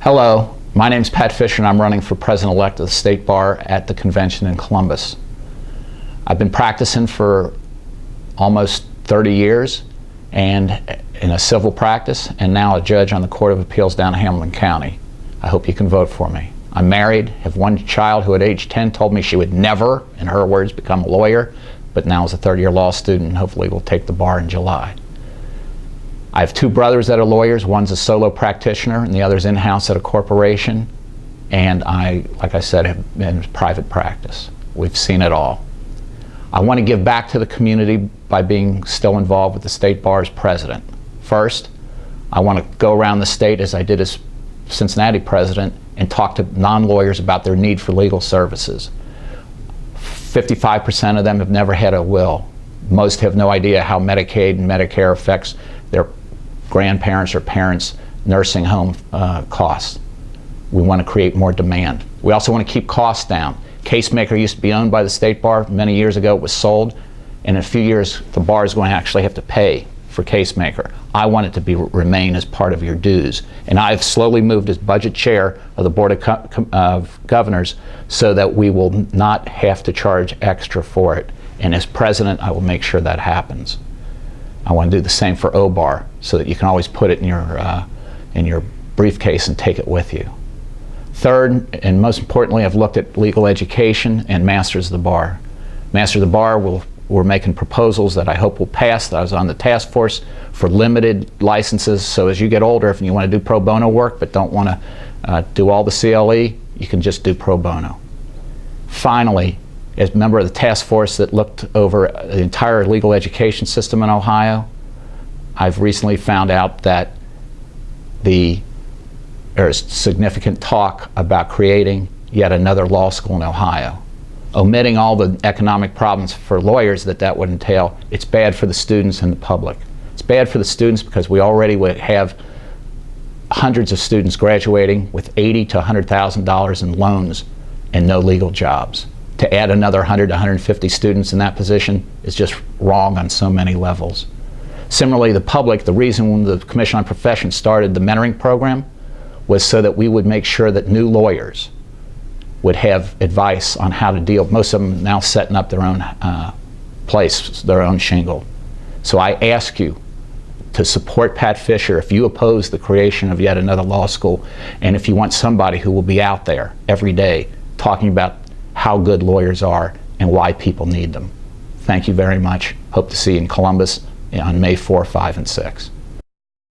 Hello, my name's Pat Fischer and I'm running for President-elect of the State Bar at the convention in Columbus. I've been practicing for almost 30 years and in a civil practice, and now a judge on the Court of Appeals down in Hamilton County. I hope you can vote for me. I'm married, have one child who at age 10 told me she would never, in her words, become a lawyer, but now is a third-year law student and hopefully will take the bar in July. I have two brothers that are lawyers. One's a solo practitioner and the other's in-house at a corporation. And I, like I said, have been in private practice. We've seen it all. I want to give back to the community by being still involved with the State Bar as president. First, I want to go around the state as I did as Cincinnati president and talk to non-lawyers about their need for legal services. 55% of them have never had a will. Most have no idea how Medicaid and Medicare affects their grandparents or parents' nursing home costs. We want to create more demand. We also want to keep costs down. Casemaker used to be owned by the State Bar. Many years ago it was sold. In a few years the bar is going to actually have to pay for Casemaker. I want it to remain as part of your dues. And I've slowly moved as budget chair of the Board of Governors so that we will not have to charge extra for it. And as president, I will make sure that happens. I want to do the same for O-Bar so that you can always put it in your briefcase and take it with you. Third, and most importantly, I've looked at legal education and Masters of the Bar. Masters of the Bar, we're making proposals that I hope will pass. I was on the task force for limited licenses, so as you get older, if you want to do pro bono work but don't want to do all the CLE, you can just do pro bono. Finally, as a member of the task force that looked over the entire legal education system in Ohio, I've recently found out that there's significant talk about creating yet another law school in Ohio. Omitting all the economic problems for lawyers that would entail, it's bad for the students and the public. It's bad for the students because we already would have hundreds of students graduating with $80,000 to $100,000 in loans and no legal jobs. To add another 100 to 150 students in that position is just wrong on so many levels. Similarly, the public, the reason when the Commission on Professions started the mentoring program was so that we would make sure that new lawyers would have advice on how to deal. Most of them now setting up their own place, their own shingle. So I ask you to support Pat Fischer if you oppose the creation of yet another law school, and if you want somebody who will be out there every day talking about how good lawyers are and why people need them. Thank you very much. Hope to see you in Columbus on May 4, 5, and 6.